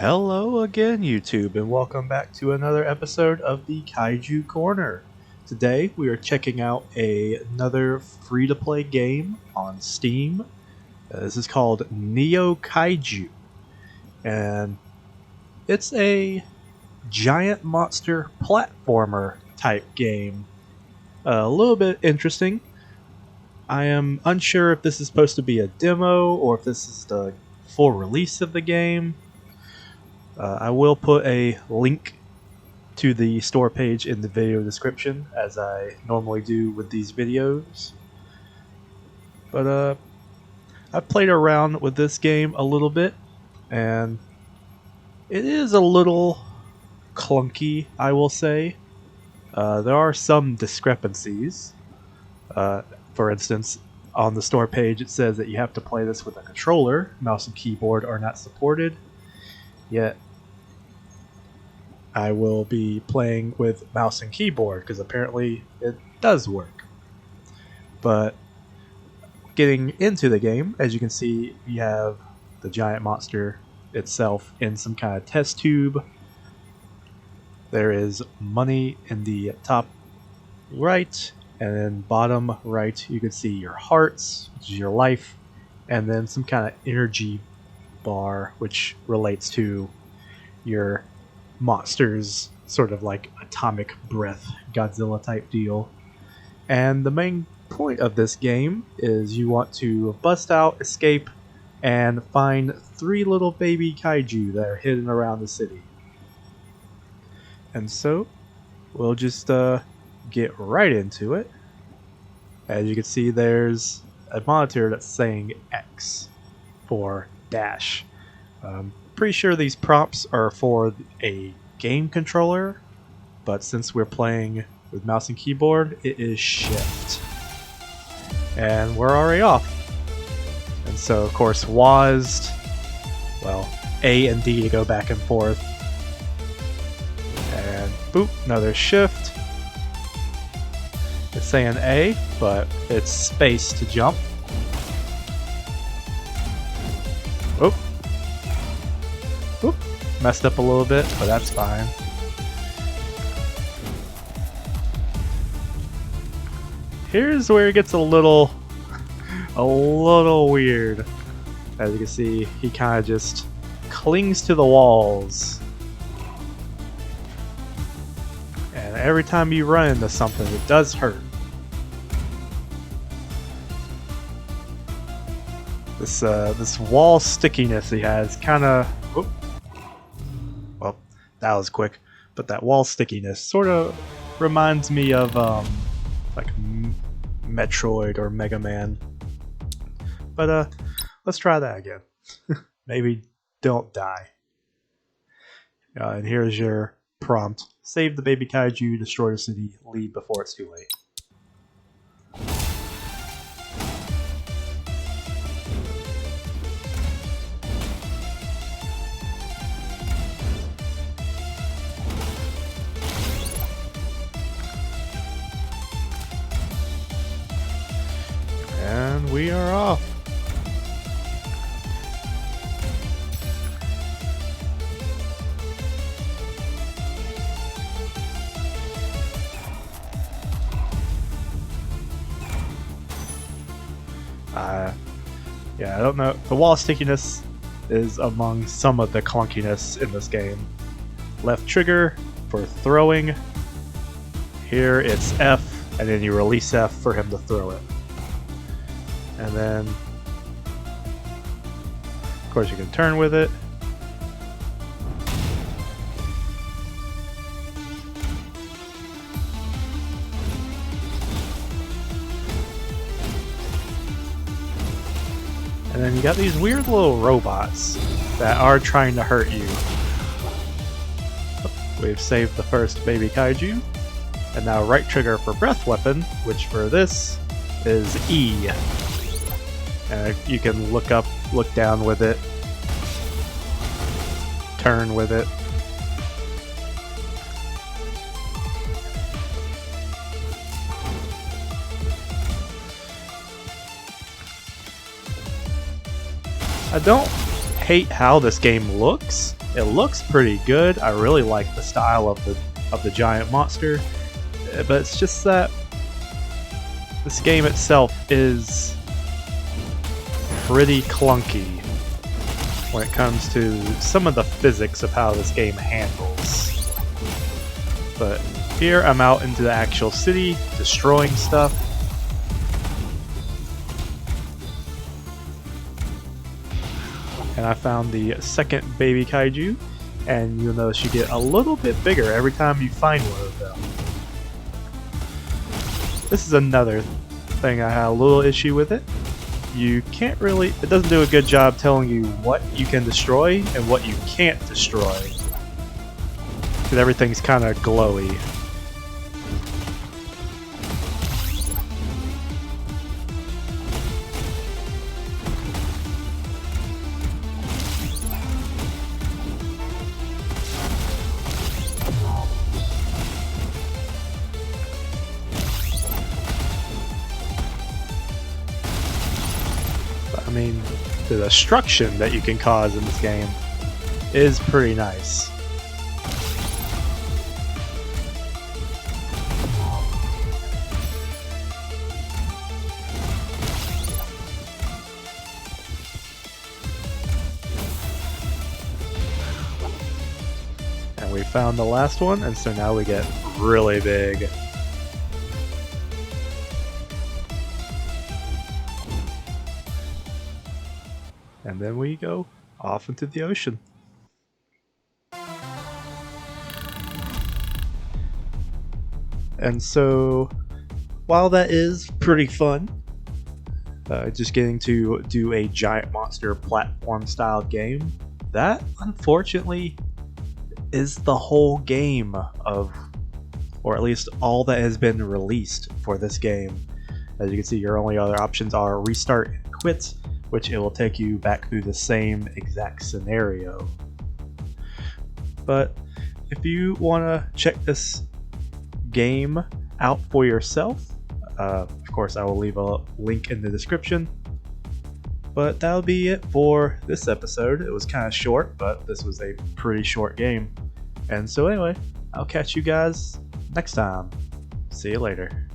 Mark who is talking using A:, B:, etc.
A: Hello again, YouTube, and welcome back to another episode of the Kaiju Corner. Today we are checking out another free-to-play game on Steam. This is called Neokaiju, and it's a giant monster platformer type game. A little bit interesting. I am unsure if this is supposed to be a demo or if this is the full release of the game. I will put a link to the store page in the video description, as I normally do with these videos. But I played around with this game a little bit, and it is a little clunky, I will say. There are some discrepancies. For instance, on the store page it says that you have to play this with a controller. Mouse and keyboard are not supported. Yet I will be playing with mouse and keyboard because apparently it does work. But getting into the game, as you can see, you have the giant monster itself in some kind of test tube. There is money in the top right, and then bottom right you can see your hearts, which is your life, and then some kind of energy bar which relates to your monsters, sort of like atomic breath Godzilla type deal. And the main point of this game is you want to bust out, escape, and find 3 little baby kaiju that are hidden around the city. And so we'll just get right into it. As you can see, there's a monitor that's saying X for dash. Pretty sure these prompts are for a game controller, but since we're playing with mouse and keyboard, it is shift. And we're already off. And so, of course, WASD, well, A and D to go back and forth. And boop, another shift. It's saying A, but it's space to jump. Oop. Oop. Messed up a little bit, but that's fine. Here's where it gets a little weird. As you can see, he kind of just clings to the walls. And every time you run into something, it does hurt. This wall stickiness he has kind of... Well, that was quick. But that wall stickiness sort of reminds me of like Metroid or Mega Man. But let's try that again. Maybe don't die. And here's your prompt. Save the baby kaiju, destroy the city, leave before it's too late. And we are off. Yeah, I don't know. The wall stickiness is among some of the clunkiness in this game. Left trigger for throwing. Here it's F, and then you release F for him to throw it. And then, of course, you can turn with it. And then you got these weird little robots that are trying to hurt you. We've saved the first baby kaiju. And now right trigger for breath weapon, which for this is E. And you can look up, look down with it, turn with it. I don't hate how this game looks. It looks pretty good. I really like the style of the giant monster, but it's just that this game itself is pretty clunky when it comes to some of the physics of how this game handles. But here I'm out into the actual city, destroying stuff. And I found the second baby kaiju, and you'll notice you get a little bit bigger every time you find one of them. This is another thing I had a little issue with it. You can't really, it doesn't do a good job telling you what you can destroy and what you can't destroy, because everything's kind of glowy. I mean, the destruction that you can cause in this game is pretty nice. And we found the last one, and so now we get really big. And then we go off into the ocean. And so, while that is pretty fun, just getting to do a giant monster platform style game, that unfortunately is the whole game of, or at least all that has been released for this game. As you can see, your only other options are restart and quit, which it will take you back through the same exact scenario. But if you want to check this game out for yourself, of course I will leave a link in the description. But that'll be it for this episode. It was kind of short, but this was a pretty short game. And so anyway, I'll catch you guys next time. See you later.